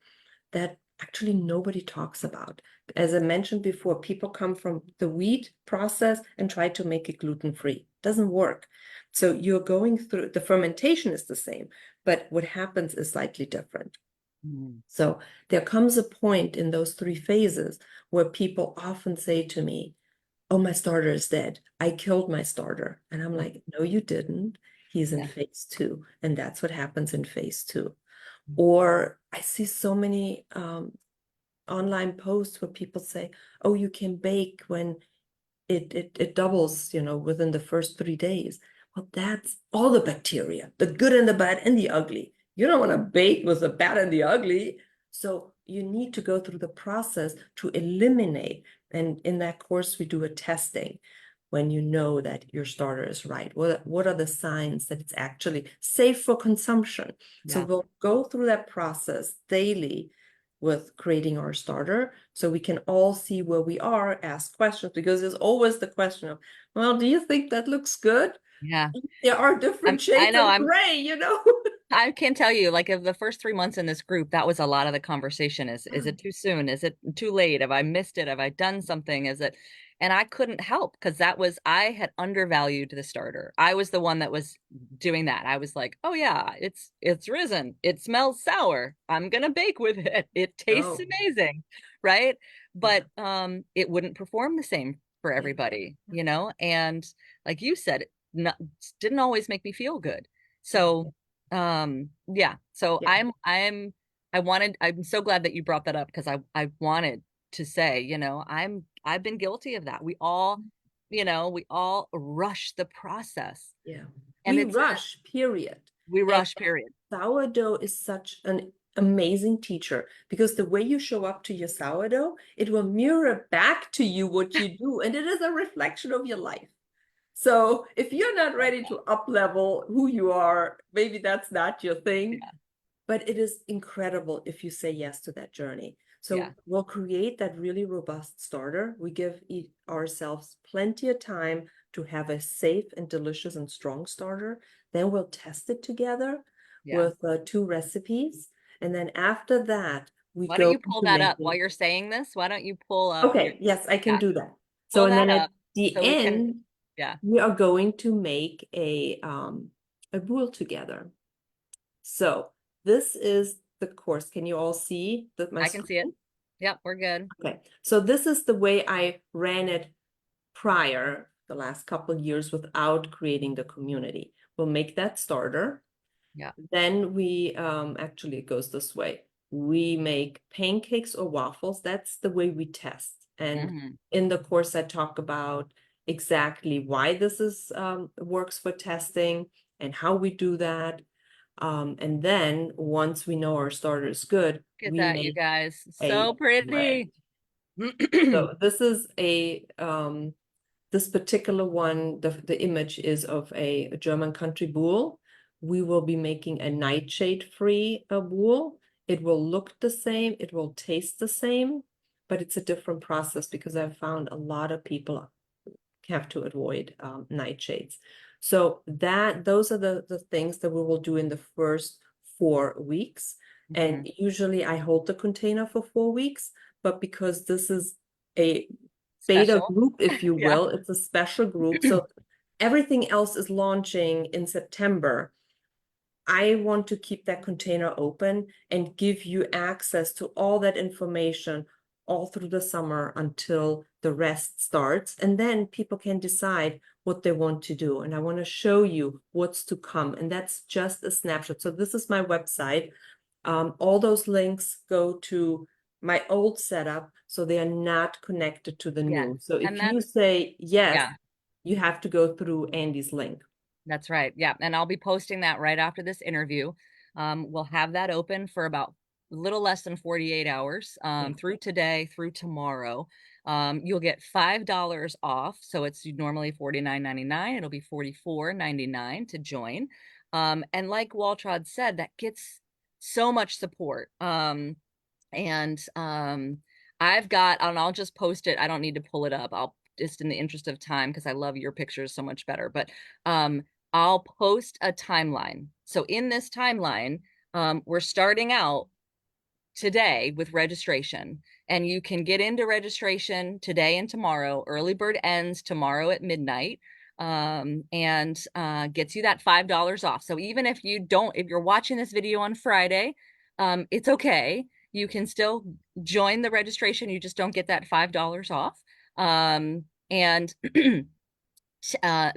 Speaker 2: that actually nobody talks about. As I mentioned before, people come from the wheat process and try to make it gluten-free. Doesn't work. So you're going through, the fermentation is the same, but what happens is slightly different.
Speaker 1: Mm.
Speaker 2: So there comes a point in those 3 phases where people often say to me, oh, my starter is dead. I killed my starter. And I'm like, no, you didn't. He's in
Speaker 1: Yeah.
Speaker 2: phase 2. And that's what happens in phase 2. Or I see so many online posts where people say, oh, you can bake when it doubles, within the first 3 days. Well, that's all the bacteria, the good and the bad and the ugly. You don't want to bake with the bad and the ugly. So you need to go through the process to eliminate. And in that course, we do a testing when you know that your starter is right. What are the signs that it's actually safe for consumption? So
Speaker 1: Yeah.
Speaker 2: we'll go through that process daily with creating our starter so we can all see where we are, ask questions, because there's always the question of, well, do you think that looks good?
Speaker 1: Yeah.
Speaker 2: There are different
Speaker 1: I
Speaker 2: shades
Speaker 1: know.
Speaker 2: of gray,
Speaker 1: I can tell you, like, of the first 3 months in this group, that was a lot of the conversation. Is it too soon? Is it too late? Have I missed it? Have I done something? Is it? And I couldn't help because I had undervalued the starter. I was the one that was doing that. I was like, oh yeah, it's risen. It smells sour. I'm gonna bake with it. It tastes
Speaker 2: Oh,
Speaker 1: amazing, right?
Speaker 2: yeah,
Speaker 1: But it wouldn't perform the same for
Speaker 2: yeah,
Speaker 1: everybody, you know? And like you said, it not, didn't always make me feel good.
Speaker 2: yeah,
Speaker 1: So yeah, so
Speaker 2: yeah,
Speaker 1: I'm so glad that you brought that up because I wanted to say, I've been guilty of that. We all rush the process,
Speaker 2: yeah.
Speaker 1: and
Speaker 2: We
Speaker 1: it's
Speaker 2: rush, period.
Speaker 1: we
Speaker 2: And
Speaker 1: rush, period.
Speaker 2: sourdough is such an amazing teacher because the way you show up to your sourdough, it will mirror back to you what you do, and it is a reflection of your life. So if you're not ready to up level who you are, maybe that's not your thing.
Speaker 1: Yeah,
Speaker 2: But it is incredible if you say yes to that journey.
Speaker 1: yeah,
Speaker 2: So we'll create that really robust starter. We give ourselves plenty of time to have a safe and delicious and strong starter. Then we'll test it together
Speaker 1: yeah.
Speaker 2: with two recipes. And then after that, we
Speaker 1: Why don't
Speaker 2: go
Speaker 1: you pull
Speaker 2: into
Speaker 1: that up while
Speaker 2: making.
Speaker 1: you're saying this? Why don't you pull up your
Speaker 2: Okay, yes, I can
Speaker 1: yeah,
Speaker 2: do that. So,
Speaker 1: pull
Speaker 2: and
Speaker 1: that
Speaker 2: then at
Speaker 1: up
Speaker 2: the
Speaker 1: so we can
Speaker 2: end,
Speaker 1: yeah,
Speaker 2: we are going to make a boule together. So this is the course. Can you all see my
Speaker 1: I can see it.
Speaker 2: screen?
Speaker 1: Yep, we're good.
Speaker 2: Okay. So this is the way I ran it prior the last couple of years without creating the community. We'll make that starter.
Speaker 1: Yeah.
Speaker 2: Then we actually it goes this way. We make pancakes or waffles. That's the way we test. And
Speaker 1: Hmm.
Speaker 2: in the course, I talk about exactly why this is works for testing and how we do that. And then once we know our starter is good,
Speaker 1: Look at
Speaker 2: we
Speaker 1: that, you
Speaker 2: make
Speaker 1: guys.
Speaker 2: a
Speaker 1: So
Speaker 2: bread.
Speaker 1: pretty.
Speaker 2: So this is this particular one, the image is of a German country bull. We will be making a nightshade-free bull. It will look the same, it will taste the same, but it's a different process because I've found a lot of people have to avoid nightshades. So those are the things that we will do in the first 4 weeks.
Speaker 1: Mhm.
Speaker 2: And usually I hold the container for 4 weeks, but because this is a beta
Speaker 1: Special.
Speaker 2: group, if you
Speaker 1: Yeah.
Speaker 2: will, it's a special group. So everything else is launching in September. I want to keep that container open and give you access to all that information all through the summer until the rest starts. And then people can decide what they want to do. And I want to show you what's to come. And that's just a snapshot. So this is my website. All those links go to my old setup, so they are not connected to the
Speaker 1: Yes.
Speaker 2: new. So
Speaker 1: And
Speaker 2: if you
Speaker 1: that's,
Speaker 2: say yes,
Speaker 1: yeah,
Speaker 2: you have to go through Andy's link.
Speaker 1: that's right. Yeah. And I'll be posting that right after this interview. We'll have that open for about a little less than 48 hours,
Speaker 2: Yeah.
Speaker 1: through today, through tomorrow. You'll get $5 off. So it's normally $49.99. It'll be $44.99 to join. And like Waltraud said, that gets so much support. And I'll just post it. I don't need to pull it up. I'll just in the interest of time because I love your pictures so much better. But um, I'll post a timeline. So in this timeline, we're starting out today with registration, and you can get into registration today and tomorrow. Early bird ends tomorrow at midnight, and gets you that $5 off. So even if you're watching this video on Friday, it's okay. You can still join the registration. You just don't get that $5 off. And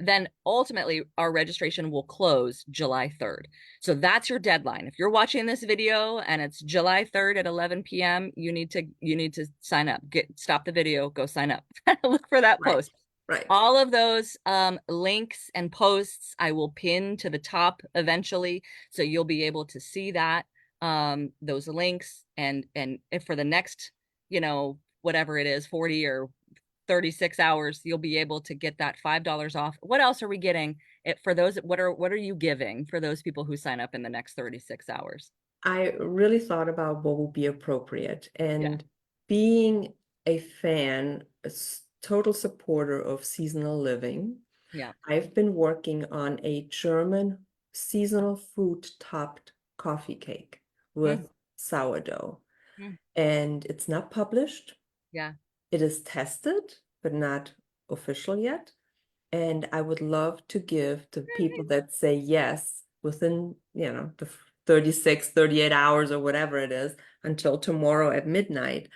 Speaker 1: then ultimately our registration will close July 3rd. So that's your deadline. If you're watching this video and it's July 3rd at 11 p.m., you need to sign up. Stop the video, go sign up. Look for that
Speaker 2: Right,
Speaker 1: post.
Speaker 2: right.
Speaker 1: All of those links and posts I will pin to the top eventually, so you'll be able to see that. those links, and if for the next, whatever it is, 40 or 36 hours, you'll be able to get that $5 off. What else are we getting it for those? What are you giving for those people who sign up in the next 36 hours?
Speaker 2: I really thought about what would be appropriate.
Speaker 1: Yeah.
Speaker 2: And being a fan, total supporter of seasonal living,
Speaker 1: Yeah.
Speaker 2: I've been working on a German seasonal fruit topped coffee cake
Speaker 1: Mm,
Speaker 2: with sourdough.
Speaker 1: mm,
Speaker 2: And it's not published.
Speaker 1: yeah.
Speaker 2: It is tested, but not official yet. And I would love to give to people that say yes within, the 36, 38 hours or whatever it is until tomorrow at midnight,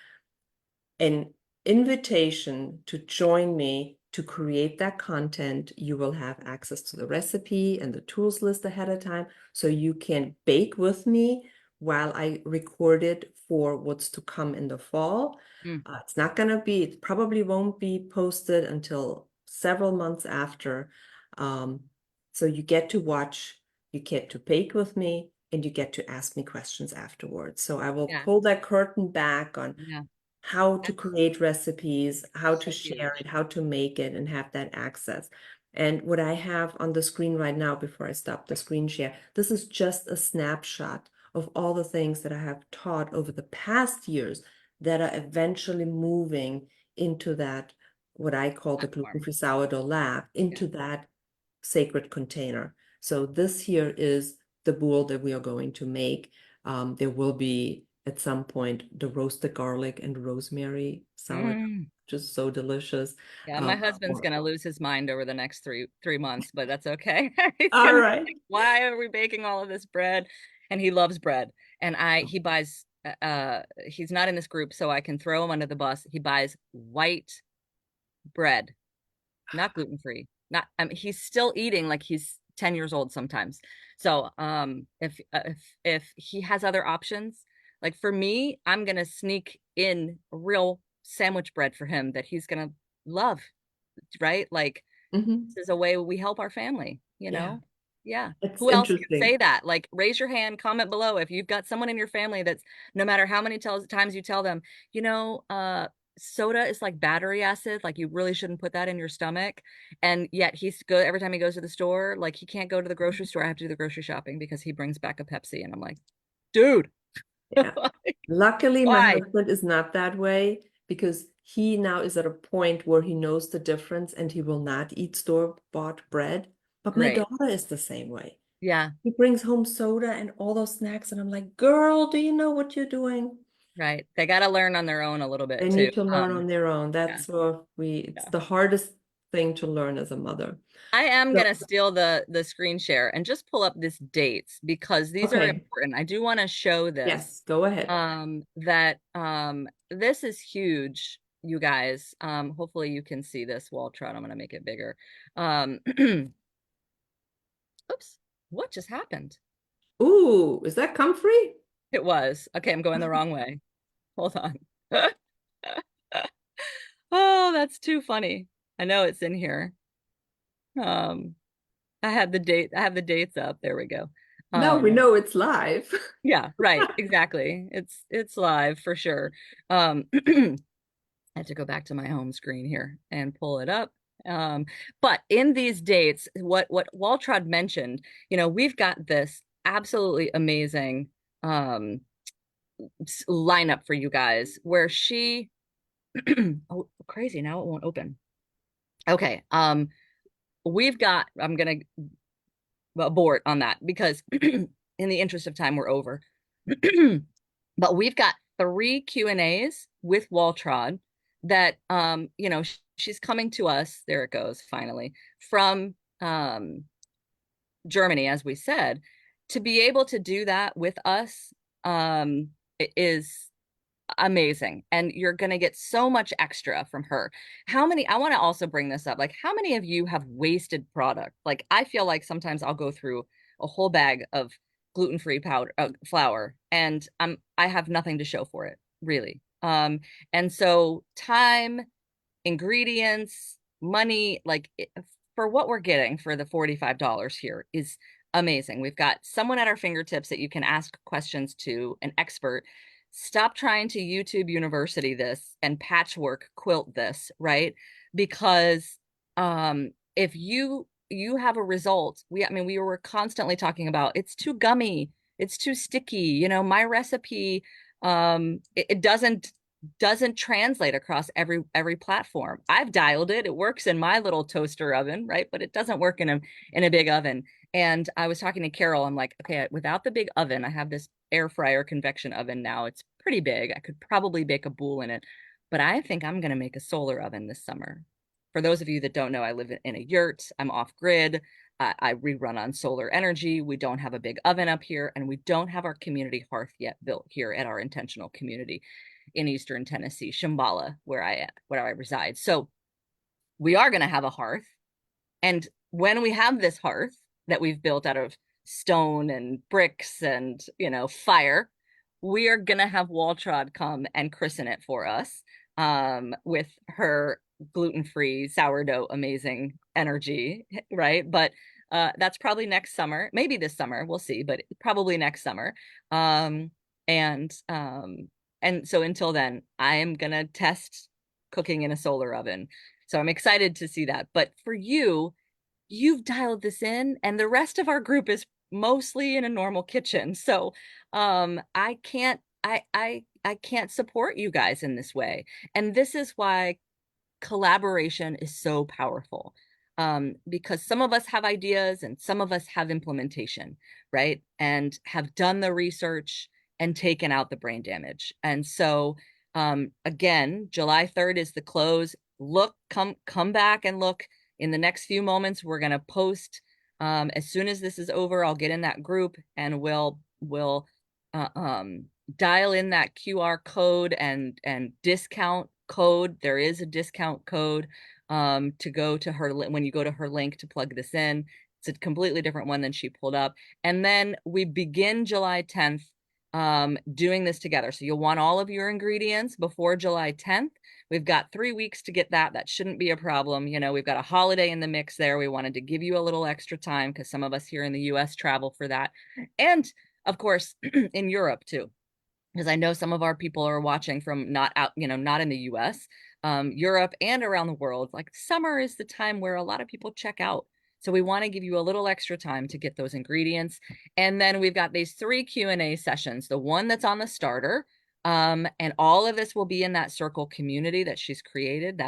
Speaker 2: an invitation to join me to create that content. You will have access to the recipe and the tools list ahead of time, so you can bake with me while I record it for what's to come in the fall.
Speaker 1: Mm,
Speaker 2: It's not going to be, it probably won't be posted until several months after. Um, so you get to watch, you get to bake with me, and you get to ask me questions afterwards. So I will
Speaker 1: yeah.
Speaker 2: pull that curtain back on
Speaker 1: Yeah.
Speaker 2: how to
Speaker 1: That's
Speaker 2: create recipes, how to
Speaker 1: so
Speaker 2: share it,
Speaker 1: huge.
Speaker 2: how to make it, and have that access. And what I have on the screen right now, before I stop the screen share, this is just a snapshot of all the things that I have taught over the past years that are eventually moving into that, what I call the Gluten
Speaker 1: Platform.
Speaker 2: Free Sourdough Lab,
Speaker 1: Yeah.
Speaker 2: into that sacred container. So this here is the bowl that we are going to make. There will be at some point the roasted garlic and rosemary sourdough,
Speaker 1: Mm.
Speaker 2: just so delicious.
Speaker 1: Yeah, my husband's
Speaker 2: Or-
Speaker 1: gonna lose his mind over the next three months, but that's okay. He's
Speaker 2: All
Speaker 1: gonna be
Speaker 2: right.
Speaker 1: like, "Why are we baking all of this bread?" And he loves bread. And he buys. He's not in this group, so I can throw him under the bus. He buys white bread, not gluten free. Not. He's still eating like he's 10 years old sometimes. So, if he has other options, like for me, I'm gonna sneak in real sandwich bread for him that he's gonna love, right? Like
Speaker 2: Mhm.
Speaker 1: this is a way we help our family, you
Speaker 2: Yeah,
Speaker 1: know? Yeah.
Speaker 2: it's
Speaker 1: Who else can
Speaker 2: interesting.
Speaker 1: say that? Like, raise your hand, comment below if you've got someone in your family that's, no matter how many times you tell them, you know, soda is like battery acid, like you really shouldn't put that in your stomach. And yet he's good every time he goes to the store, like he can't go to the grocery store. I have to do the grocery shopping because he brings back a Pepsi. And I'm like, dude,
Speaker 2: Yeah. Luckily, my
Speaker 1: why?
Speaker 2: husband is not that way because he now is at a point where he knows the difference and he will not eat store-bought bread. But my
Speaker 1: Great.
Speaker 2: daughter is the same way.
Speaker 1: Yeah,
Speaker 2: He brings home soda and all those snacks, and I'm like, girl, do you know what you're doing?
Speaker 1: right. They got to learn on their own a little
Speaker 2: They
Speaker 1: bit too.
Speaker 2: need to learn on their own.
Speaker 1: Yeah.
Speaker 2: That's what it's
Speaker 1: Yeah.
Speaker 2: the hardest thing to learn as a mother.
Speaker 1: I am
Speaker 2: So,
Speaker 1: gonna steal the screen share and just pull up this dates because these are
Speaker 2: okay.
Speaker 1: important. I do want to show this.
Speaker 2: Yes, go ahead.
Speaker 1: That this is huge, you guys. Hopefully you can see this, Waltraud. I'm gonna make it bigger. Oops, what just happened?
Speaker 2: Ooh, is that comfrey?
Speaker 1: It was. Okay, I'm going the wrong way. Hold on. Oh, that's too funny. I know it's in here. Um, I have the dates up. There we go.
Speaker 2: Now we
Speaker 1: Um,
Speaker 2: know it's live.
Speaker 1: Yeah, right. Exactly. It's live for sure. I have to go back to my home screen here and pull it up. But in these dates, what Waltraud mentioned, we've got this absolutely amazing um lineup for you guys where she oh crazy, now it won't open. Okay. We've got I'm gonna abort on that because in the interest of time, we're over. But we've got three Q&As with Waltraud that she's coming to us, there it goes, finally, from Germany, as we said. To be able to do that with us is amazing. And you're going to get so much extra from her. I want to also bring this up. Like, how many of you have wasted product? Like, I feel like sometimes I'll go through a whole bag of gluten-free powder, flour, and I have nothing to show for it, really. And so time, ingredients, money, like for what we're getting for the $45 here is amazing. We've got someone at our fingertips that you can ask questions to, an expert. Stop trying to YouTube University this and patchwork quilt this, right? Because if you have a result, I mean, we were constantly talking about it's too gummy, it's too sticky. My recipe, it doesn't translate across every platform. I've dialed it. It works in my little toaster oven, right? But it doesn't work in a big oven. And I was talking to Carol. I'm like, okay, without the big oven, I have this air fryer convection oven now. It's pretty big. I could probably bake a boule in it, but I think I'm going to make a solar oven this summer. For those of you that don't know, I live in a yurt. I'm off grid. I rerun on solar energy. We don't have a big oven up here, and we don't have our community hearth yet built here at our intentional community in Eastern Tennessee, Shambhala, where I reside. So we are going to have a hearth, and when we have this hearth that we've built out of stone and bricks and, fire, we are going to have Waltraud come and christen it for us with her gluten-free sourdough amazing energy, right? But that's probably next summer, maybe this summer, we'll see, but probably next summer. Um, and and so until then, I am gonna test cooking in a solar oven. So I'm excited to see that. But for you, you've dialed this in, and the rest of our group is mostly in a normal kitchen. So I can't support you guys in this way. And this is why collaboration is so powerful, because some of us have ideas and some of us have implementation, right? And have done the research and taken out the brain damage. And so, again, July 3rd is the close. Come back and look in the next few moments. We're going to post, as soon as this is over, I'll get in that group and we'll uh, um, dial in that QR code and discount code. There is a discount code to go to her when you go to her link to plug this in. It's a completely different one than she pulled up. And then we begin July 10th doing this together. So you'll want all of your ingredients before July 10th. We've got 3 weeks to get that. That shouldn't be a problem. We've got a holiday in the mix there. We wanted to give you a little extra time because some of us here in the US travel for that. And of course, in Europe too, because I know some of our people are watching from not out, not in the US, Europe, and around the world. Like summer is the time where a lot of people check out. So we want to give you a little extra time to get those ingredients. And then we've got these 3 Q&A sessions, the one that's on the starter. And all of this will be in that circle community that she's created,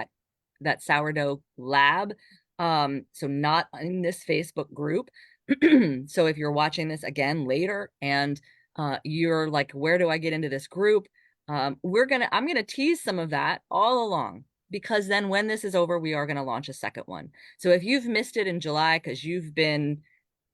Speaker 1: that sourdough lab. So not in this Facebook group. So if you're watching this again later and you're like, where do I get into this group? I'm gonna tease some of that all along, because then when this is over, we are going to launch a second one. So if you've missed it in July because you've been,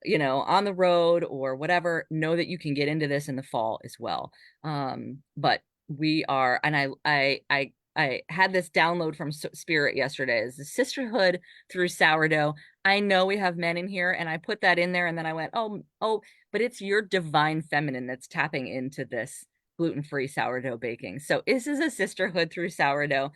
Speaker 1: on the road or whatever, know that you can get into this in the fall as well. But we are, and I had this download from Spirit yesterday, is the sisterhood through sourdough. I know we have men in here, and I put that in there, and then I went, oh, but it's your divine feminine that's tapping into this gluten-free sourdough baking. So this is a sisterhood through sourdough.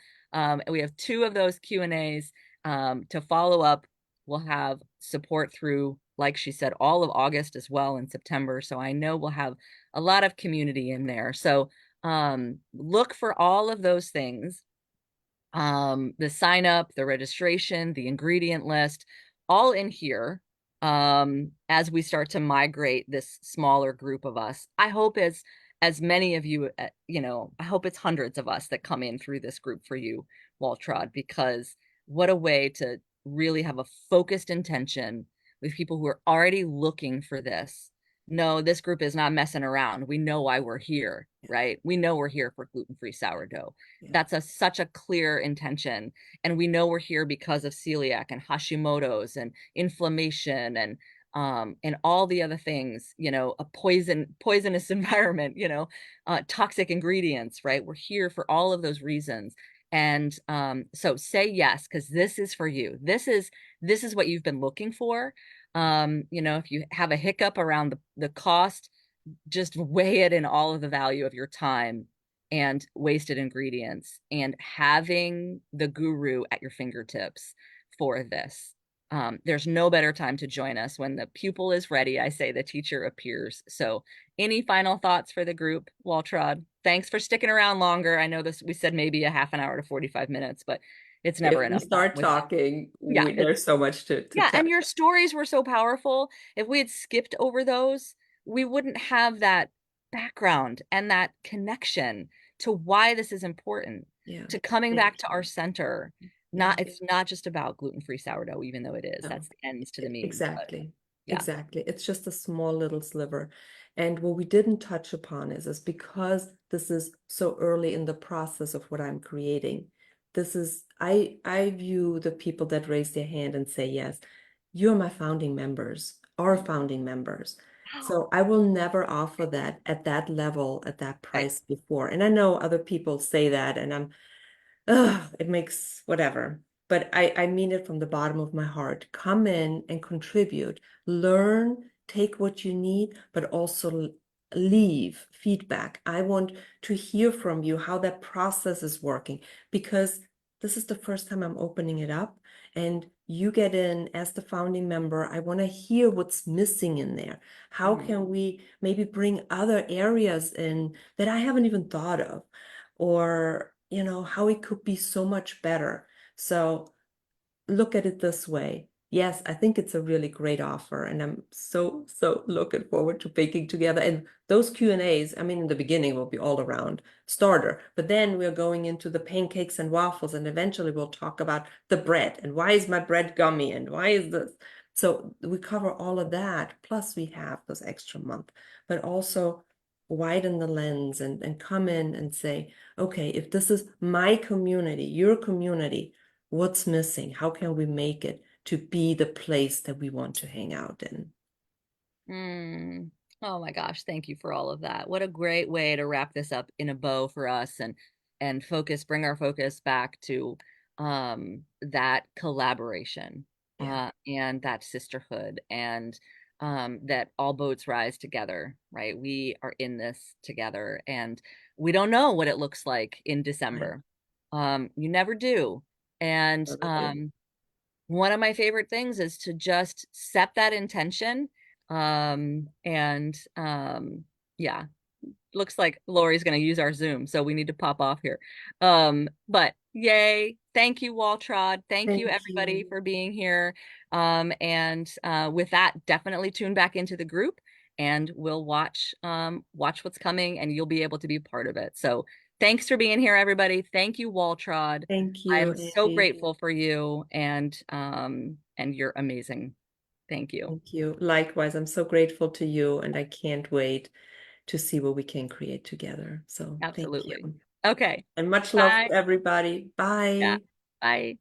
Speaker 1: We have 2 of those Q&As to follow up. We'll have support through, like she said, all of August as well, in September. So I know we'll have a lot of community in there. So look for all of those things, the sign up, the registration, the ingredient list, all in here, as we start to migrate this smaller group of us. I hope as many of you, I hope it's hundreds of us that come in through this group for you, Waltraud, because what a way to really have a focused intention with people who are already looking for this. No, this group is not messing around. We know why we're here,
Speaker 2: Yeah,
Speaker 1: right? We know we're here for gluten-free sourdough.
Speaker 2: yeah,
Speaker 1: That's such a clear intention. And we know we're here because of celiac and Hashimoto's and inflammation and all the other things, a poisonous environment, toxic ingredients, right? We're here for all of those reasons. And so say yes, because this is for you. This is what you've been looking for. If you have a hiccup around the cost, just weigh it in all of the value of your time and wasted ingredients and having the guru at your fingertips for this. there's no better time to join us. When the pupil is ready, I say the teacher appears. So, any final thoughts for the group, Waltraud? Thanks for sticking around longer. I know this, we said maybe a half an hour to 45 minutes, but it's never
Speaker 2: If we
Speaker 1: enough time
Speaker 2: start
Speaker 1: with,
Speaker 2: talking,
Speaker 1: yeah,
Speaker 2: there's so much to
Speaker 1: yeah.
Speaker 2: tell.
Speaker 1: And your stories were so powerful. If we had skipped over those, we wouldn't have that background and that connection to why this is important,
Speaker 2: Yeah.
Speaker 1: to coming
Speaker 2: Thank
Speaker 1: back to our
Speaker 2: you.
Speaker 1: center.
Speaker 2: Yeah.
Speaker 1: Not, it's not just about gluten-free sourdough, even though it is.
Speaker 2: No.
Speaker 1: That's the ends to the means. But
Speaker 2: Exactly.
Speaker 1: yeah.
Speaker 2: Exactly. It's just a small little sliver. And what we didn't touch upon is because this is so early in the process of what I'm creating. I view the people that raise their hand and say yes, you're my founding members, our founding members. So I will never offer that at that level, at that
Speaker 1: Okay.
Speaker 2: price before. And I know other people say that, and it makes whatever. But I mean it from the bottom of my heart. Come in and contribute, learn, take what you need, but also leave feedback. I want to hear from you how that process is working because this is the first time I'm opening it up. And you get in as the founding member. I want to hear what's missing in there. How
Speaker 1: Mm.
Speaker 2: can we maybe bring other areas in that I haven't even thought of? Or how it could be so much better. So look at it this way. Yes, I think it's a really great offer, and I'm so looking forward to baking together. And those Q&As, I mean, in the beginning will be all around starter, but then we're going into the pancakes and waffles, and eventually we'll talk about the bread and why is my bread gummy and why is this. So we cover all of that. Plus we have this extra month, but also widen the lens and come in and say, okay, if this is my community, your community, what's missing? How can we make it to be the place that we want to hang out in?
Speaker 1: Mm. Oh my gosh, thank you for all of that. What a great way to wrap this up in a bow for us, and bring our focus back to that collaboration,
Speaker 2: Yeah,
Speaker 1: and that sisterhood, and that all boats rise together, right? We are in this together, and we don't know what it looks like in
Speaker 2: right.
Speaker 1: December. You never do. And
Speaker 2: Never do.
Speaker 1: one of my favorite things is to just set that intention. And yeah, looks like Lori's going to use our Zoom, so we need to pop off here. But yay. Thank you, Waltraud. Thank you,
Speaker 2: Thank
Speaker 1: everybody,
Speaker 2: you.
Speaker 1: for being here. And with that, definitely tune back into the group, and we'll watch what's coming, and you'll be able to be part of it. So thanks for being here, everybody. Thank you, Waltraud.
Speaker 2: Thank you,
Speaker 1: I'm so
Speaker 2: Andy.
Speaker 1: grateful for you, and you're amazing. Thank you.
Speaker 2: Thank you. Likewise, I'm so grateful to you, and I can't wait to see what we can create together. So thank
Speaker 1: Absolutely.
Speaker 2: you.
Speaker 1: Okay.
Speaker 2: And much love
Speaker 1: Bye.
Speaker 2: to everybody.
Speaker 1: Yeah.
Speaker 2: Bye.
Speaker 1: Bye.